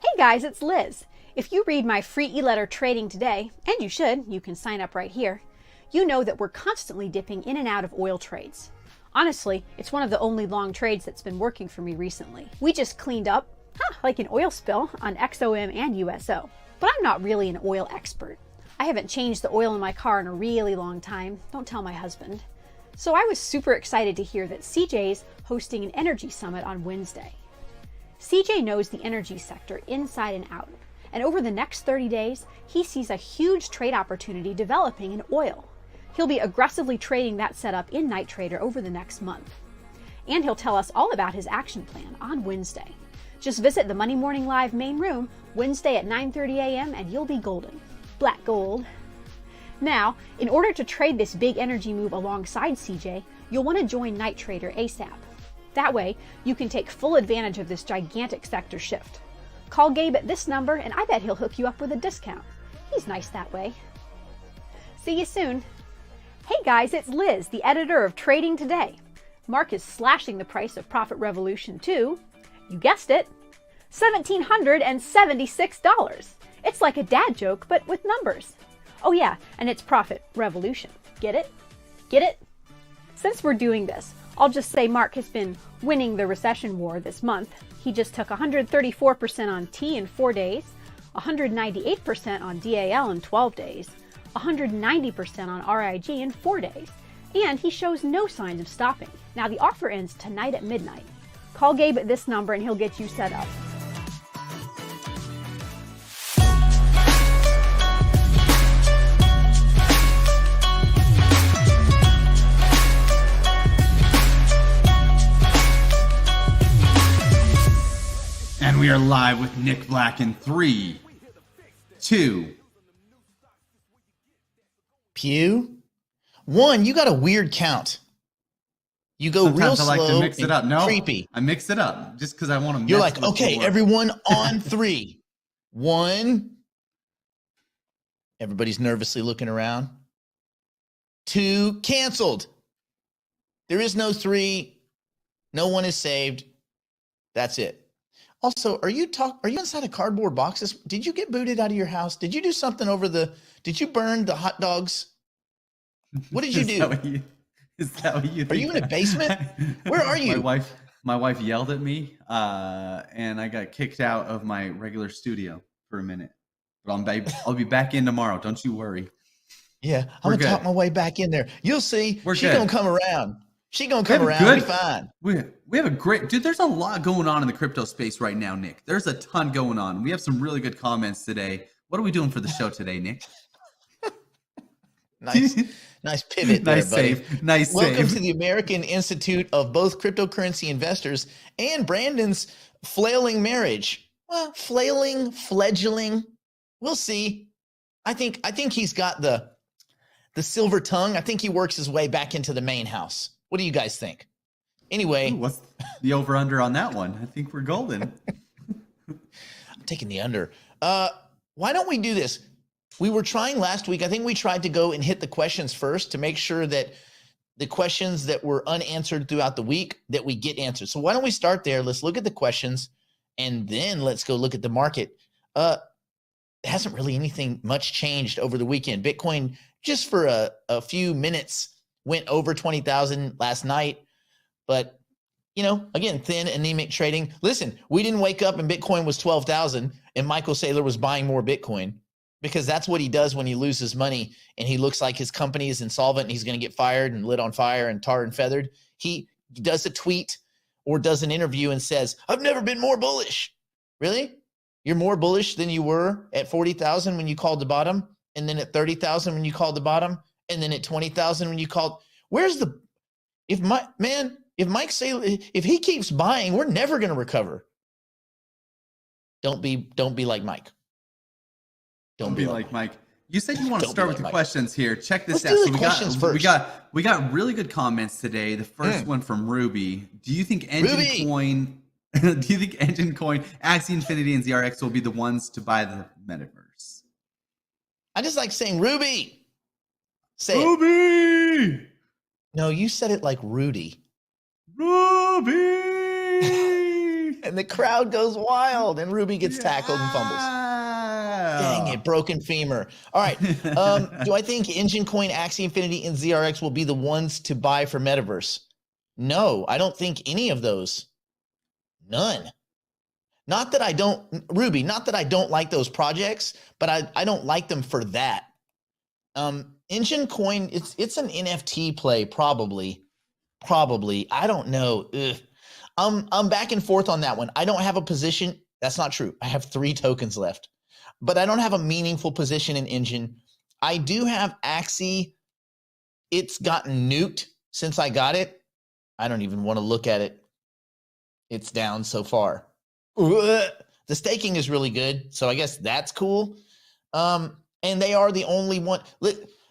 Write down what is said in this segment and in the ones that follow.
Hey guys, it's Liz. If you read my free e-letter Trading Today, and you should, you can sign up right here, you know that we're constantly dipping in and out of oil trades. Honestly, it's one of the only long trades that's been working for me recently. We just cleaned up, like an oil spill, on XOM and USO. But I'm not really an oil expert. I haven't changed the oil in my car in a really long time. Don't tell my husband. So I was super excited to hear that CJ's hosting an energy summit on Wednesday. CJ knows the energy sector inside and out, and over the next 30 days, he sees a huge trade opportunity developing in oil. He'll be aggressively trading that setup in Night Trader over the next month. And he'll tell us all about his action plan on Wednesday. Just visit the Money Morning Live main room Wednesday at 9:30 a.m. and you'll be golden. Black gold. Now, in order to trade this big energy move alongside CJ, you'll want to join Night Trader ASAP. That way, you can take full advantage of this gigantic sector shift. Call Gabe at this number and I bet he'll hook you up with a discount. He's nice that way. See you soon. Hey guys, it's Liz, the editor of Trading Today. Mark is slashing the price of Profit Revolution to, you guessed it, $1,776. It's like a dad joke, but with numbers. Oh yeah, and it's Profit Revolution. Get it? Get it? Since we're doing this, I'll just say Mark has been winning the recession war this month. He just took 134% on T in 4 days, 198% on DAL in 12 days, 190% on RIG in 4 days, and he shows no signs of stopping. Now the offer ends tonight at midnight. Call Gabe at this number and he'll get you set up. And we are live with Nick Black in 3, 2. Pew. 1, you got a weird count. You go Sometimes real I slow like to mix it up. No, creepy. I mix it up just because I want to. You're like, okay, everyone on 3. 1. Everybody's nervously looking around. 2, canceled. There is no 3. No one is saved. That's it. Also, are you inside of cardboard boxes? Did you get booted out of your house? Did you do something did you burn the hot dogs? What did you do? Is that what you think? Are you in a basement? Where are you? My wife yelled at me, and I got kicked out of my regular studio for a minute. But I'll be back in tomorrow. Don't you worry. Yeah, I'm gonna talk my way back in there. You'll see. She's gonna come around. She's gonna come around. Be fine. We have a great dude. There's a lot going on in the crypto space right now, Nick. There's a ton going on. We have some really good comments today. What are we doing for the show today, Nick? Nice pivot there, nice buddy. Save. Nice Welcome save. to the American Institute of both cryptocurrency investors and Brandon's flailing marriage. Well, fledgling. We'll see. I think he's got the silver tongue. I think he works his way back into the main house. What do you guys think? Anyway, what's the over under on that one? I think we're golden. I'm taking the under. Why don't we do this? We were trying last week. I think we tried to go and hit the questions first to make sure that the questions that were unanswered throughout the week that we get answered. So why don't we start there? Let's look at the questions and then let's go look at the market. Hasn't really anything much changed over the weekend. Bitcoin just for a few minutes went over 20,000 last night. But, again, thin, anemic trading. Listen, we didn't wake up and Bitcoin was 12,000 and Michael Saylor was buying more Bitcoin, because that's what he does when he loses money and he looks like his company is insolvent and he's going to get fired and lit on fire and tarred and feathered. He does a tweet or does an interview and says, I've never been more bullish. Really? You're more bullish than you were at 40,000 when you called the bottom, and then at 30,000 when you called the bottom, and then at 20,000 when you called. If Mike Saylor, if he keeps buying, we're never going to recover. Don't be like Mike. Don't be like Mike. You said you want to start with the questions here. Check this out. So we got really good comments today. The first one from Ruby. Do you think Engine Coin, Axie Infinity, and ZRX will be the ones to buy the metaverse? I just like saying Ruby. Say Ruby. It. No, you said it like Rudy. Ruby. And the crowd goes wild, and Ruby gets tackled and fumbles. Dang it, broken femur. All right. Do I think Engine Coin, Axie Infinity, and ZRX will be the ones to buy for Metaverse? No, I don't think any of those. None. Not that I don't, Ruby, not that I don't like those projects, but I don't like them for that. Engine Coin, it's an NFT play, probably. I don't know. Ugh. I'm back and forth on that one. I don't have a position. That's not true. I have 3 tokens left, but I don't have a meaningful position in Engine. I do have Axie. It's gotten nuked since I got it. I don't even want to look at it. It's down so far. Ugh. The staking is really good, so I guess that's cool. And they are the only one.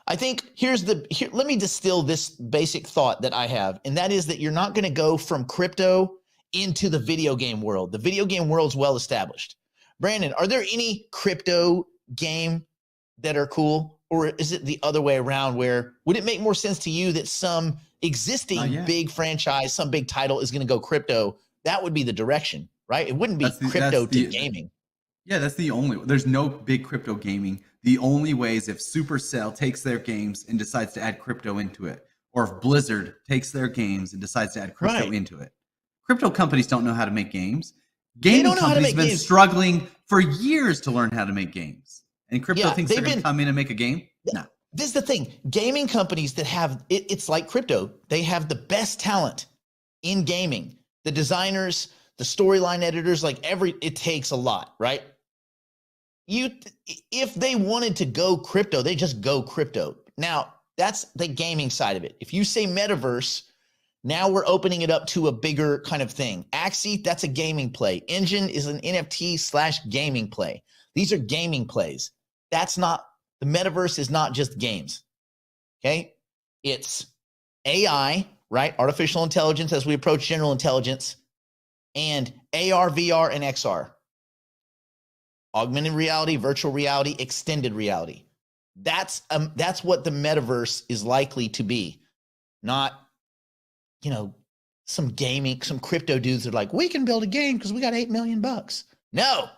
I think let me distill this basic thought that I have, and that is that you're not going to go from crypto into the video game world. The video game world's well established. Brandon, are there any crypto game that are cool, or is it the other way around, where would it make more sense to you that some existing big franchise, some big title is going to go crypto? That would be the direction, right? It wouldn't be crypto to gaming. Yeah, that's the only. There's no big crypto gaming. The only way is if Supercell takes their games and decides to add crypto into it, or if Blizzard takes their games and decides to add crypto into it. Crypto companies don't know how to make games. Gaming companies have been struggling for years to learn how to make games. And crypto thinks they're going to come in and make a game? No. This is the thing. Gaming companies that have, it's like crypto. They have the best talent in gaming. The designers, the storyline editors, it takes a lot, right? If they wanted to go crypto, they just go crypto. Now, that's the gaming side of it. If you say metaverse, now we're opening it up to a bigger kind of thing. Axie, that's a gaming play. Engine is an NFT/gaming play. These are gaming plays. The metaverse is not just games. Okay? It's AI, right? Artificial intelligence as we approach general intelligence, and AR, VR, and XR. Augmented reality, virtual reality, extended reality. That's what the metaverse is likely to be. Not, some crypto dudes that are like, we can build a game because we got $8 million. No.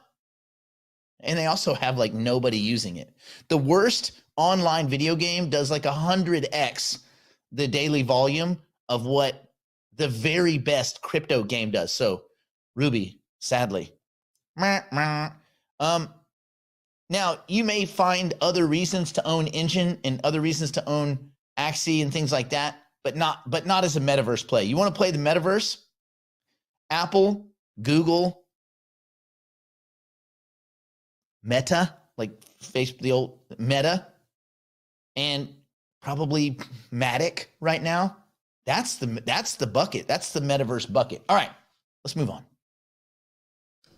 And they also have nobody using it. The worst online video game does 100x the daily volume of what the very best crypto game does. So Ruby, sadly. Now you may find other reasons to own Engine and other reasons to own Axie and things like that, but not as a metaverse play. You want to play the metaverse? Apple, Google, Meta, Facebook, the old Meta, and probably Matic right now. That's the bucket. That's the metaverse bucket. All right, let's move on.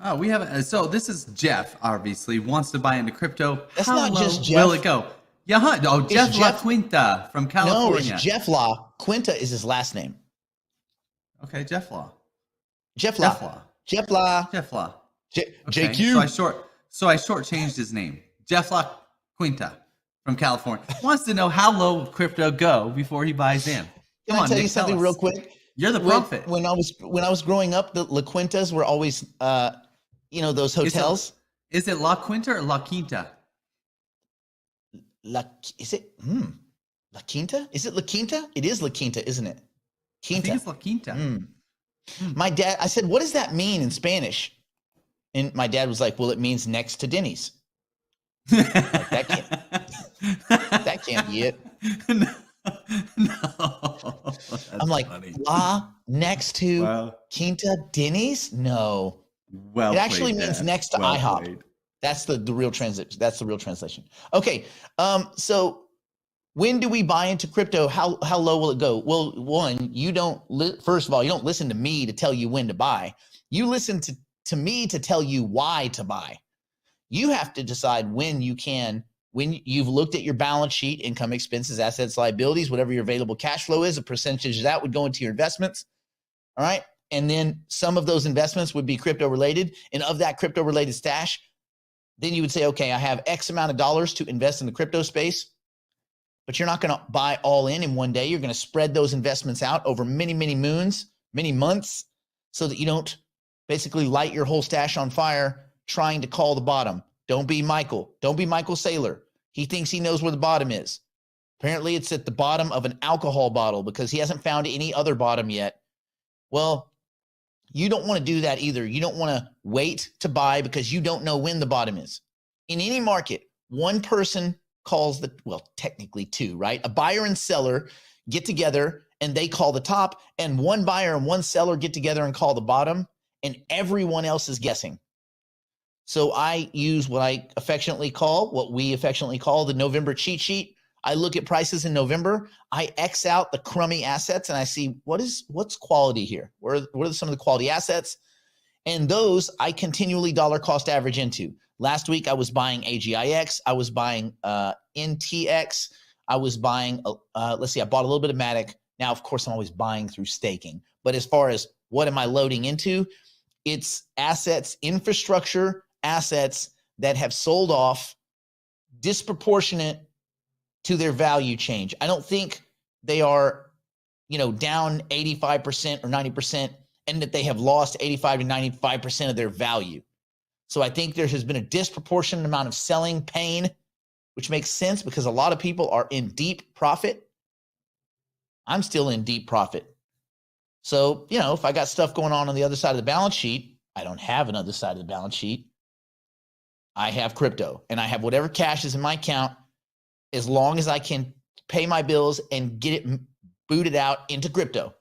Oh, we have so this is Jeff. Obviously, wants to buy into crypto. That's not just Jeff. Will it go? Yeah, Jeff La Quinta from California. No, it's Jeff La. Quinta is his last name. Okay, Jeff La. JQ. So I shortchanged his name. Jeff La Quinta from California wants to know how low will crypto go before he buys in. Can I tell you something real quick? You're the prophet. When I was growing up, the La Quintas were always, those hotels. Is it La Quinta or La Quinta? La Quinta? Is it La Quinta? It is La Quinta, isn't it? Quinta. I think it's La Quinta. My dad, I said, what does that mean in Spanish? And my dad was like, well, it means next to Denny's. That can't be it. No. I'm like, funny. La next to Quinta Denny's? No. Well, it actually means next to IHOP. Played. That's the real translation. That's the real translation. Okay. So when do we buy into crypto? How low will it go? Well, one, first of all, you don't listen to me to tell you when to buy. You listen to me to tell you why to buy. You have to decide when you've looked at your balance sheet, income, expenses, assets, liabilities, whatever your available cash flow is, a percentage of that would go into your investments. All right. And then some of those investments would be crypto related. And of that crypto related stash, then you would say, okay, I have X amount of dollars to invest in the crypto space, but you're not going to buy all in one day. You're going to spread those investments out over many, many moons, many months, so that you don't basically light your whole stash on fire trying to call the bottom. Don't be Michael. Don't be Michael Saylor. He thinks he knows where the bottom is. Apparently, it's at the bottom of an alcohol bottle because he hasn't found any other bottom yet. Well, you don't want to do that either. You don't want to wait to buy because you don't know when the bottom is. In any market, one person calls technically two, right? A buyer and seller get together and they call the top, and one buyer and one seller get together and call the bottom, and everyone else is guessing. So I use what we affectionately call the November cheat sheet. I look at prices in November. I X out the crummy assets and I see what's quality here. What are some of the quality assets? And those I continually dollar cost average into. Last week I was buying AGIX. I was buying NTX. I was buying, I bought a little bit of Matic. Now, of course, I'm always buying through staking. But as far as what am I loading into, it's assets, infrastructure assets that have sold off disproportionate to their value change. I don't think they are, down 85% or 90% and that they have lost 85 to 95% of their value. So I think there has been a disproportionate amount of selling pain, which makes sense because a lot of people are in deep profit. I'm still in deep profit. So, if I got stuff going on the other side of the balance sheet, I don't have another side of the balance sheet. I have crypto and I have whatever cash is in my account as long as I can pay my bills and get it booted out into crypto.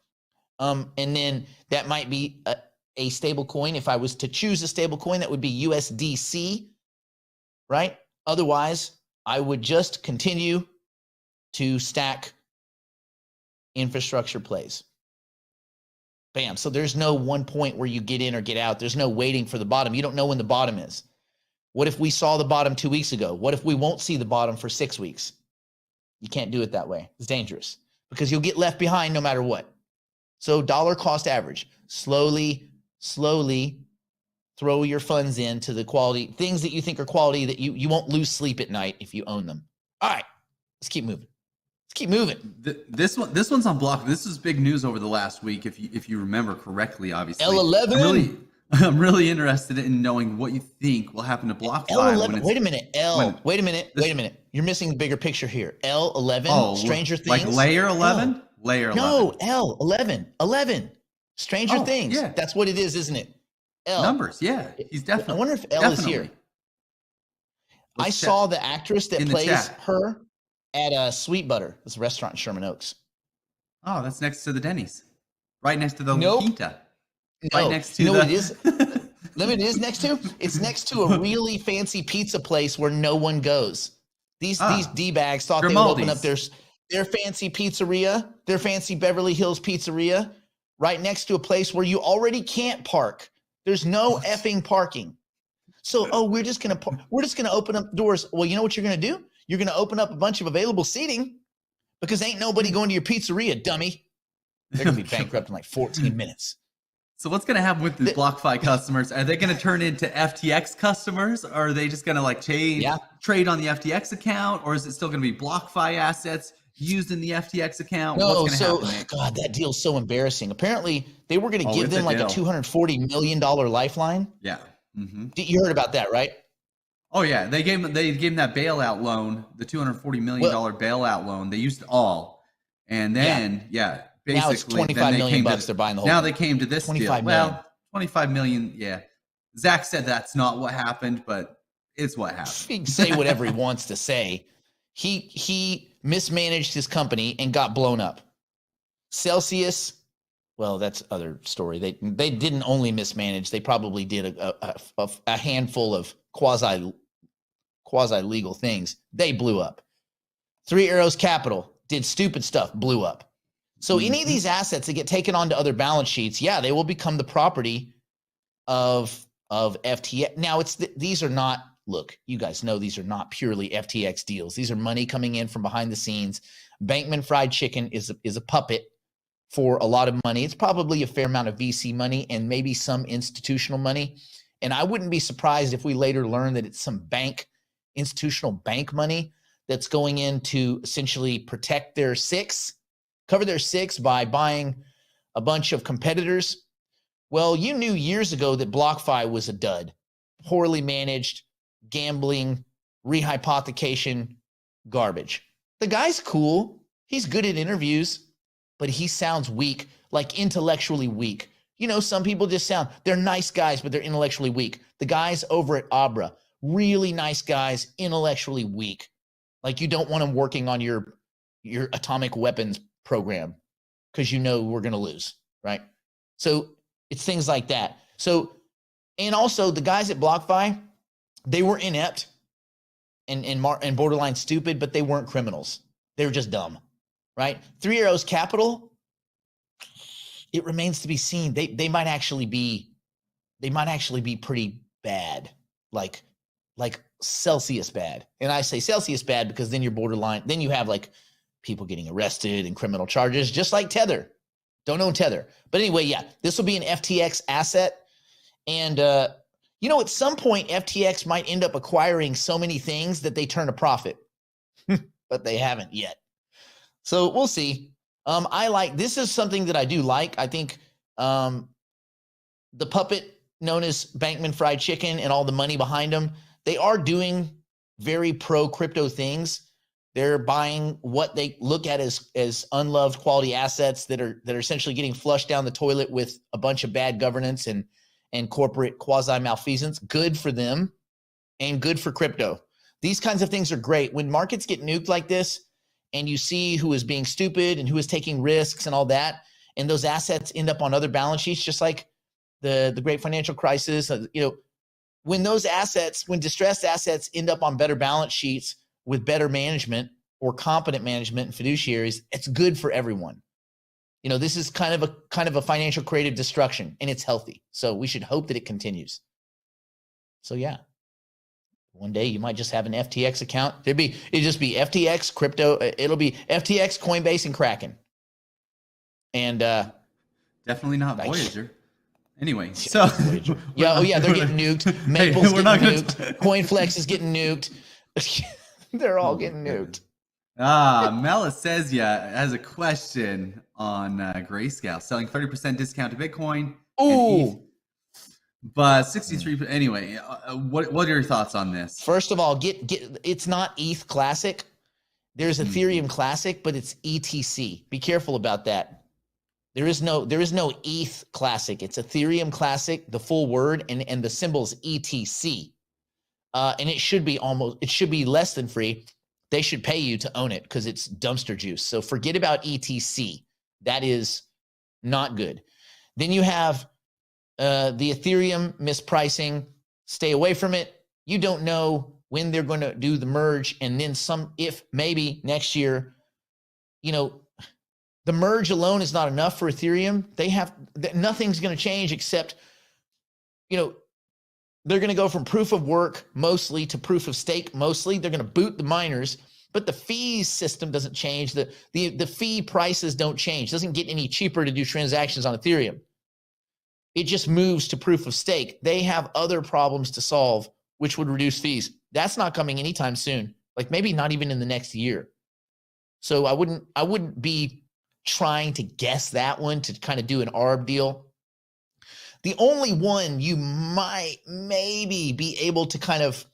And then that might be a stable coin. If I was to choose a stable coin, that would be USDC, right? Otherwise, I would just continue to stack infrastructure plays. Bam. So there's no one point where you get in or get out. There's no waiting for the bottom. You don't know when the bottom is. What if we saw the bottom 2 weeks ago? What if we won't see the bottom for 6 weeks? You can't do it that way. It's dangerous because you'll get left behind no matter what. So dollar cost average, slowly throw your funds into the quality, things that you think are quality that you won't lose sleep at night if you own them. All right, let's keep moving. This one's on Block. This is big news over the last week. If you remember correctly, obviously. L11. I'm really interested in knowing what you think will happen to BlockFi. L11. Wait a minute. You're missing the bigger picture here. L11. Stranger Things. Like layer 11. No. Layer 11. No, L11. 11. Stranger Things. Yeah. That's what it is, isn't it? L. Numbers. Yeah. He's definitely. I wonder if L is here. I saw the actress that plays her at Sweet Butter. It's a restaurant in Sherman Oaks. Oh, that's next to the Denny's. Right next to the La Quinta. No. Right next to what it is? It is next to? It's next to a really fancy pizza place where no one goes. These D-bags thought they would open up their fancy pizzeria, their fancy Beverly Hills pizzeria, right next to a place where you already can't park. There's no effing parking. So, we're just gonna open up doors. Well, you know what you're gonna do? You're gonna open up a bunch of available seating because ain't nobody going to your pizzeria, dummy. They're gonna be bankrupt in like 14 minutes. So what's going to happen with the BlockFi customers? Are they going to turn into FTX customers? Or are they just going to trade on the FTX account? Or is it still going to be BlockFi assets used in the FTX account? No, God, that deal's so embarrassing. Apparently, they were going to give them like a $240 million lifeline. Yeah. Mm-hmm. You heard about that, right? Oh, yeah. They gave them that bailout loan, the $240 million bailout loan. They used it all. And then, basically, now it's $25 million bucks. They're buying the whole Now thing. they came to this deal. Well, $25 million. Yeah. Zach said that's not what happened, but it's what happened. He can say whatever he wants to say. He mismanaged his company and got blown up. Celsius, well, that's other story. They didn't only mismanage. They probably did a handful of quasi legal things. They blew up. Three Arrows Capital did stupid stuff, blew up. So any of these assets that get taken onto other balance sheets, they will become the property of FTX. Now these are not, look, you guys know these are not purely FTX deals. These are money coming in from behind the scenes. Bankman Fried Chicken is a puppet for a lot of money. It's probably a fair amount of VC money and maybe some institutional money. And I wouldn't be surprised if we later learn that it's some institutional bank money that's going in to essentially protect cover their six by buying a bunch of competitors Well, you knew years ago that BlockFi was a dud, poorly managed, gambling, rehypothecation, garbage. The guy's cool. He's good at interviews, but he sounds weak, like intellectually weak. You know, some people just they're nice guys, but they're intellectually weak. The guys over at Abra, really nice guys, intellectually weak. Like you don't want them working on your atomic weapons program because you know we're going to lose, right? So it's things like that. So, and also the guys at BlockFi, they were inept and borderline stupid, but they weren't criminals. They were just dumb, right? Three Arrows Capital, it remains to be seen. They might actually be pretty bad, like Celsius bad. And I say Celsius bad because then you're borderline. Then you have like people getting arrested and criminal charges, just like Tether. Don't own Tether. But anyway, yeah, this will be an FTX asset. And, at some point, FTX might end up acquiring so many things that they turn a profit, but they haven't yet. So we'll see. This is something that I do like. I think the puppet known as Bankman Fried Chicken and all the money behind them, they are doing very pro crypto things. They're buying what they look at as unloved quality assets that are essentially getting flushed down the toilet with a bunch of bad governance and corporate quasi malfeasance. Good for them and good for crypto. These kinds of things are great. When markets get nuked like this and you see who is being stupid and who is taking risks and all that, and those assets end up on other balance sheets, just like the great financial crisis, when distressed assets end up on better balance sheets with better management or competent management and fiduciaries, it's good for everyone. This is kind of a financial creative destruction, and it's healthy. So we should hope that it continues. So yeah, one day you might just have an FTX account. It'd just be FTX crypto. It'll be FTX, Coinbase, and Kraken. And definitely not Voyager. Anyway, so they're getting nuked. Maple's getting nuked. CoinFlex is getting nuked. They're all getting nuked. Melisezia has a question on Grayscale selling 30% discount to Bitcoin. Ooh, but 63. Anyway, what are your thoughts on this? First of all, it's not ETH Classic. There's Ethereum Classic, but it's ETC. Be careful about that. There is no ETH Classic. It's Ethereum Classic, the full word, and the symbol's ETC. And it should be less than free. They should pay you to own it because it's dumpster juice. So forget about ETC. That is not good. Then you have the Ethereum mispricing. Stay away from it. You don't know when they're going to do the merge. And then if maybe next year, the merge alone is not enough for Ethereum. Nothing's going to change except, they're going to go from proof of work mostly to proof of stake mostly. They're going to boot the miners, but the fees system doesn't change. The fee prices don't change. It doesn't get any cheaper to do transactions on Ethereum. It just moves to proof of stake. They have other problems to solve, which would reduce fees. That's not coming anytime soon. Like maybe not even in the next year. So I wouldn't be trying to guess that one to kind of do an ARB deal. The only one you might maybe be able to kind of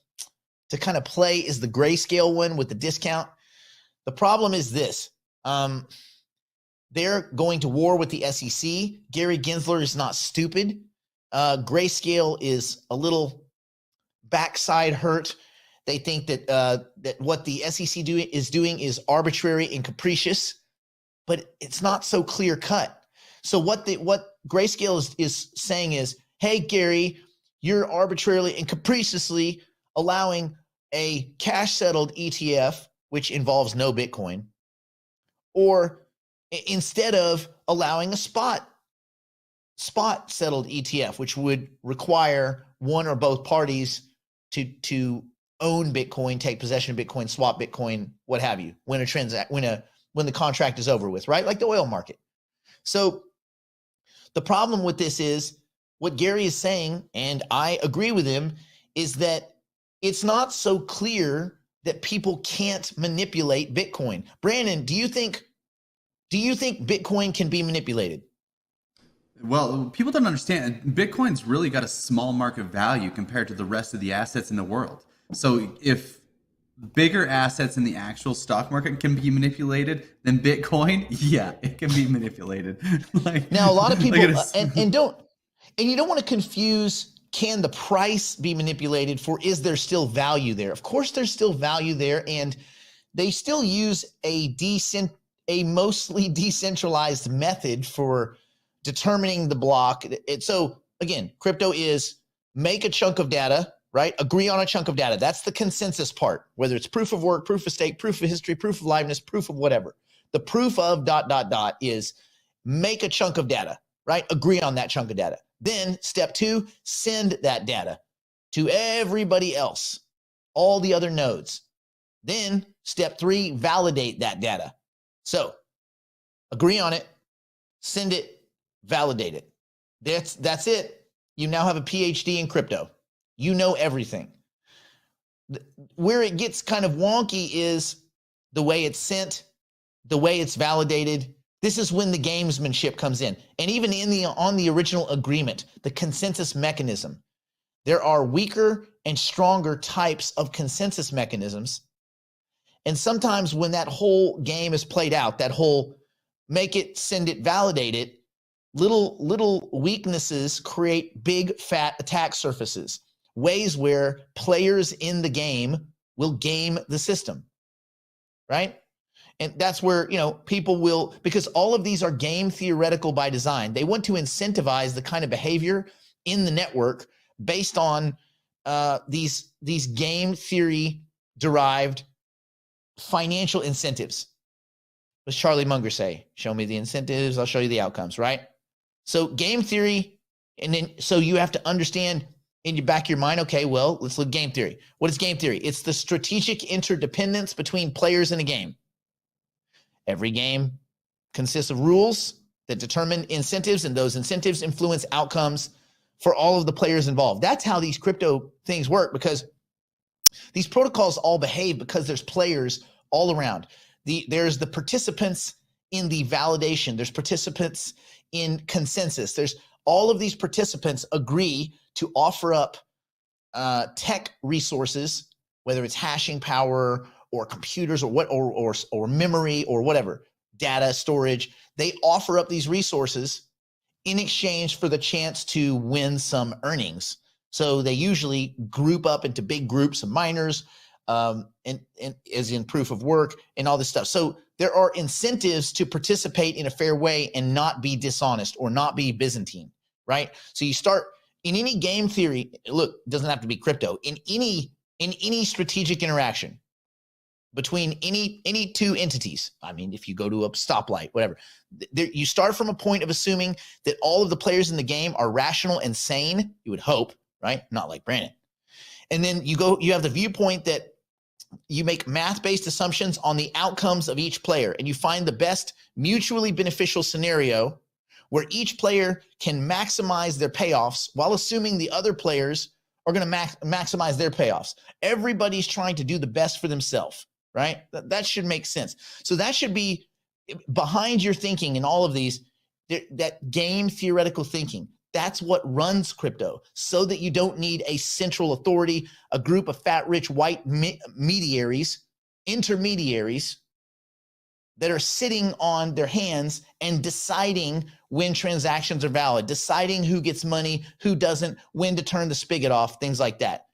play is the Grayscale one with the discount. The problem is this. They're going to war with the SEC. Gary Gensler is not stupid. Grayscale is a little backside hurt. They think that what the SEC is doing is arbitrary and capricious, but it's not so clear cut. So what Grayscale is saying is, hey, Gary, you're arbitrarily and capriciously allowing a cash-settled ETF, which involves no Bitcoin, or instead of allowing a spot-settled ETF, which would require one or both parties to own Bitcoin, take possession of Bitcoin, swap Bitcoin, what have you, when the contract is over with, right? Like the oil market. So the problem with this is what Gary is saying, and I agree with him, is that it's not so clear that people can't manipulate Bitcoin. Brandon, do you think Bitcoin can be manipulated? Well, people don't understand. Bitcoin's really got a small market value compared to the rest of the assets in the world. So if bigger assets in the actual stock market can be manipulated than Bitcoin, yeah, it can be manipulated. Like Now, a lot of people, like and you don't want to confuse, can the price be manipulated for, is there still value there? Of course, there's still value there, and they still use a mostly decentralized method for determining the block. So again, crypto is make a chunk of data, right? Agree on a chunk of data. That's the consensus part, whether it's proof of work, proof of stake, proof of history, proof of liveness, proof of whatever. The proof of ... is make a chunk of data, right? Agree on that chunk of data. Then step 2, send that data to everybody else, all the other nodes. Then step 3, validate that data. So agree on it, send it, validate it. That's it. You now have a PhD in crypto. You know everything. Where it gets kind of wonky is the way it's sent, the way it's validated. This is when the gamesmanship comes in. And even on the original agreement, the consensus mechanism, there are weaker and stronger types of consensus mechanisms. And sometimes when that whole game is played out, that whole make it, send it, validate it, little weaknesses create big fat attack surfaces, ways where players in the game will game the system, right? And that's where, people will, because all of these are game theoretical by design. They want to incentivize the kind of behavior in the network based on these game theory derived financial incentives. What does Charlie Munger say? Show me the incentives, I'll show you the outcomes, right? So game theory, and then so you have to understand in your back of your mind, okay, well, let's look at game theory. What is game theory? It's the strategic interdependence between players in a game. Every game consists of rules that determine incentives, and those incentives influence outcomes for all of the players involved. That's how these crypto things work, because these protocols all behave because there's players all around. There's the participants in the validation. There's participants in consensus. There's all of these participants agree to offer up tech resources, whether it's hashing power or computers or memory or whatever, data storage. They offer up these resources in exchange for the chance to win some earnings. So they usually group up into big groups of miners, and as in proof of work and all this stuff. So there are incentives to participate in a fair way and not be dishonest or not be Byzantine, right? So you start in any game theory. Look, it doesn't have to be crypto. In any strategic interaction between any two entities, I mean, if you go to a stoplight, whatever, you start from a point of assuming that all of the players in the game are rational and sane. You would hope, right? Not like Brandon. And then you have the viewpoint that you make math-based assumptions on the outcomes of each player, and you find the best mutually beneficial scenario where each player can maximize their payoffs while assuming the other players are going to maximize their payoffs. Everybody's trying to do the best for themselves, right? That should make sense. So that should be behind your thinking in all of these, that game theoretical thinking. That's what runs crypto, so that you don't need a central authority, a group of fat, rich, white intermediaries that are sitting on their hands and deciding when transactions are valid, deciding who gets money, who doesn't, when to turn the spigot off, things like that.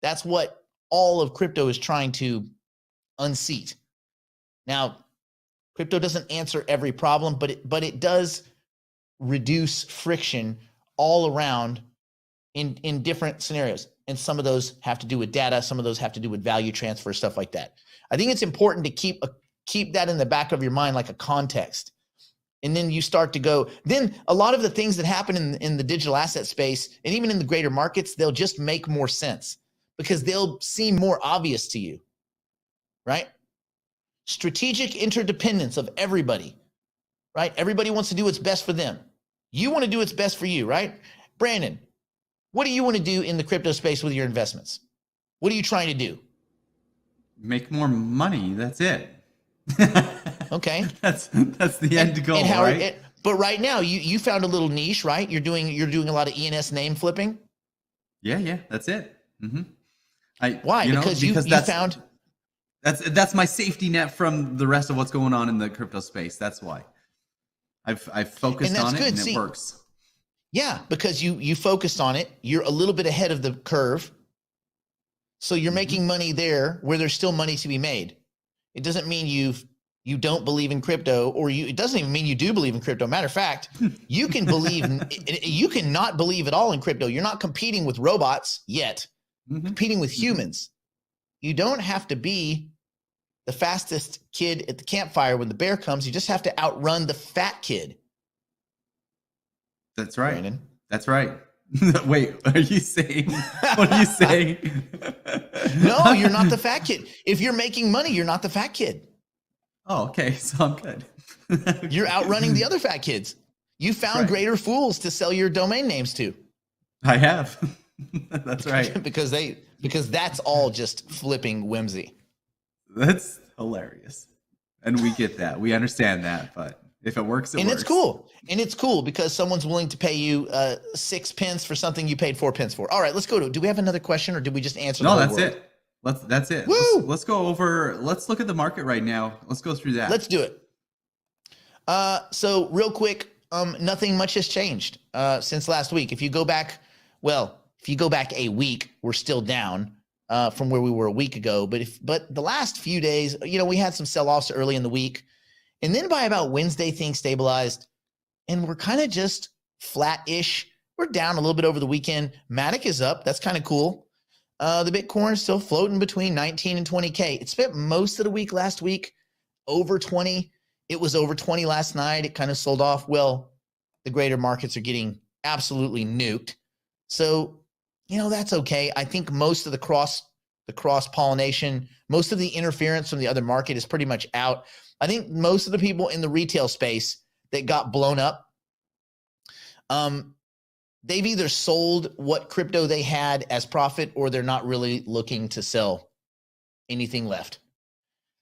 That's what all of crypto is trying to unseat. Now, crypto doesn't answer every problem, but it does reduce friction all around in different scenarios. And some of those have to do with data. Some of those have to do with value transfer, stuff like that. I think it's important to keep that in the back of your mind, like a context. And then you start to go, then a lot of the things that happen in the digital asset space, and even in the greater markets, they'll just make more sense because they'll seem more obvious to you, right? Strategic interdependence of everybody, right? Everybody wants to do what's best for them. You want to do what's best for you, right? Brandon, what do you want to do in the crypto space with your investments? What are you trying to do? Make more money. That's it. Okay. That's the end goal, right? But right now, you found a little niche, right? You're doing a lot of ENS name flipping. Yeah, that's it. Why? Because you found that's my safety net from the rest of what's going on in the crypto space. That's why I've focused on it, and it works. Yeah, because you focused on it. You're a little bit ahead of the curve. So you're making money there where there's still money to be made. It doesn't mean you don't believe in crypto, or it doesn't even mean you do believe in crypto. Matter of fact, you can you can not believe at all in crypto. You're not competing with robots yet. Competing with humans. You don't have to be the fastest kid at the campfire when the bear comes. You just have to outrun the fat kid. That's right. Brandon. That's right. Wait, are you saying, what are you saying? No, you're not the fat kid. If you're making money, you're not the fat kid. Oh, okay. So I'm good. You're outrunning the other fat kids. You found greater fools to sell your domain names to. I have. That's right. because that's all just flipping whimsy. That's hilarious. And we get that. We understand that, but if it works, it works. And it's cool because someone's willing to pay you 6 pence for something you paid 4 pence for. All right, let's go to, do we have another question, or did we just answer? No, that's it. That's it. Woo! Let's go over, let's look at the market right now. Let's go through that. Let's do it. So real quick, nothing much has changed since last week. If you go back a week, we're still down from where we were a week ago. But the last few days, we had some sell-offs early in the week. And then by about Wednesday, things stabilized. And we're kind of just flat-ish. We're down a little bit over the weekend. Matic is up. That's kind of cool. The Bitcoin is still floating between 19 and 20K. It spent most of the week last week over 20. It was over 20 last night. It kind of sold off. Well, the greater markets are getting absolutely nuked. So, that's okay. I think most of the cross-pollination, most of the interference from the other market is pretty much out. I think most of the people in the retail space that got blown up, they've either sold what crypto they had as profit, or they're not really looking to sell anything left.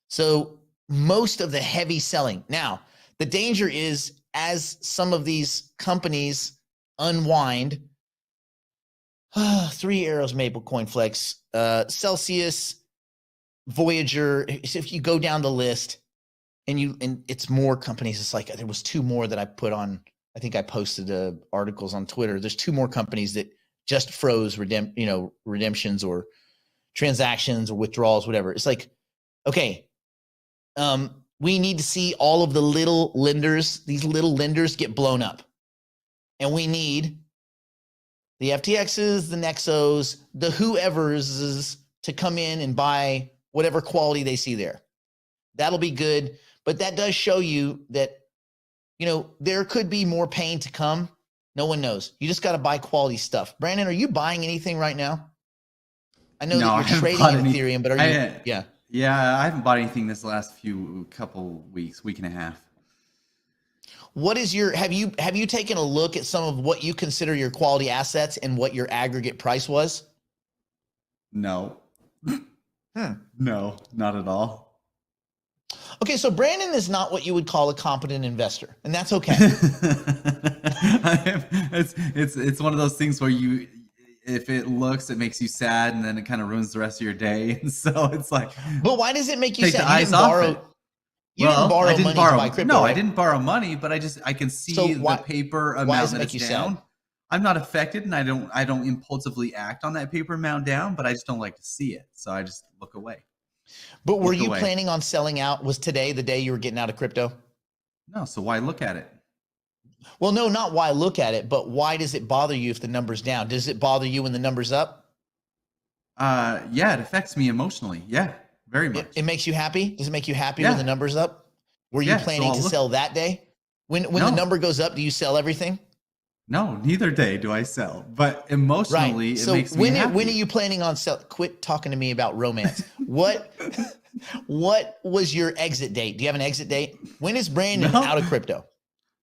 So most of the heavy selling. Now, the danger is, as some of these companies unwind, 3 Arrows, Maple, CoinFlex, Celsius, Voyager. If you go down the list, and it's more companies, it's like there was 2 more that I put on. I think I posted articles on Twitter. There's 2 more companies that just froze redemptions or transactions or withdrawals, whatever. It's like, okay, we need to see all of the little lenders, these little lenders, get blown up, and we need the FTXs, the Nexos, the whoever's to come in and buy whatever quality they see there. That'll be good. But that does show you that, there could be more pain to come. No one knows. You just got to buy quality stuff. Brandon, are you buying anything right now? I know that you're trading in Ethereum, but are you? Yeah. Yeah, I haven't bought anything this last couple weeks, week and a half. What is have you taken a look at some of what you consider your quality assets and what your aggregate price was? No. No, not at all. Okay, so Brandon is not what you would call a competent investor, and that's okay. It's one of those things where if it makes you sad, and then it kind of ruins the rest of your day. And so it's like, but why does it make you sad? You didn't borrow money to buy crypto. No, right? I didn't borrow money, but I can see the paper amount that it's down. Sad? I'm not affected, and I don't impulsively act on that paper amount down, but I just don't like to see it, so I just look away. But were you planning on selling out? Was today the day you were getting out of crypto? No, so why look at it? Well, no, not why look at it, but why does it bother you if the number's down? Does it bother you when the number's up? Yeah, it affects me emotionally. Yeah, very much. It makes you happy? Does it make you happy when the number's up? Were you planning to sell that day? When the number goes up, do you sell everything? No, neither day do I sell. But emotionally, it makes me happy. When are you planning on sell? Quit talking to me about romance. What was your exit date? Do you have an exit date? When is Brandon out of crypto?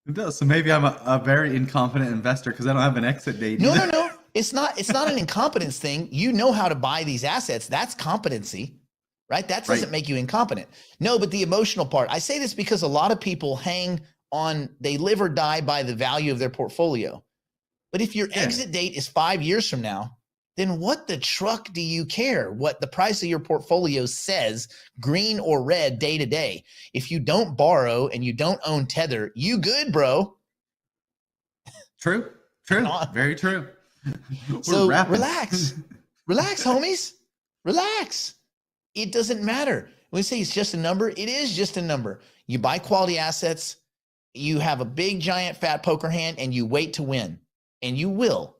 It does. So maybe I'm a very incompetent investor because I don't have an exit date. No. It's not an incompetence thing. You know how to buy these assets. That's competency, right? That doesn't make you incompetent. No, but the emotional part. I say this because a lot of people hang they live or die by the value of their portfolio. But if your exit date is 5 years from now, then what the truck do you care what the price of your portfolio says, green or red, day to day? If you don't borrow and you don't own Tether, you good, bro. True. Very true. So relax, homies, relax. It doesn't matter. When we say it's just a number, it is just a number. You buy quality assets, you have a big, giant, fat poker hand, and you wait to win. And you will.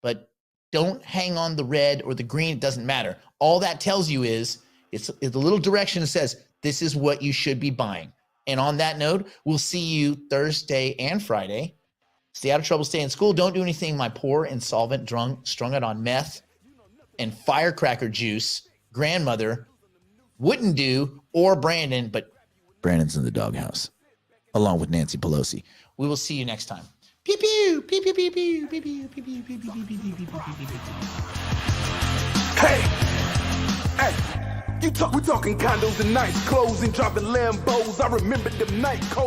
But don't hang on the red or the green. It doesn't matter. All that tells you is it's a little direction that says this is what you should be buying. And on that note, we'll see you Thursday and Friday. Stay out of trouble, stay in school. Don't do anything my poor, insolvent, drunk, strung out on meth and firecracker juice grandmother wouldn't do, or Brandon, but Brandon's in the doghouse along with Nancy Pelosi. We will see you next time. Pew pew pew pew pew pew pew pew pew pew pew pew pew pew pew. Hey, we talking condos and nice clothes and dropping Lambos. I remember them night codes.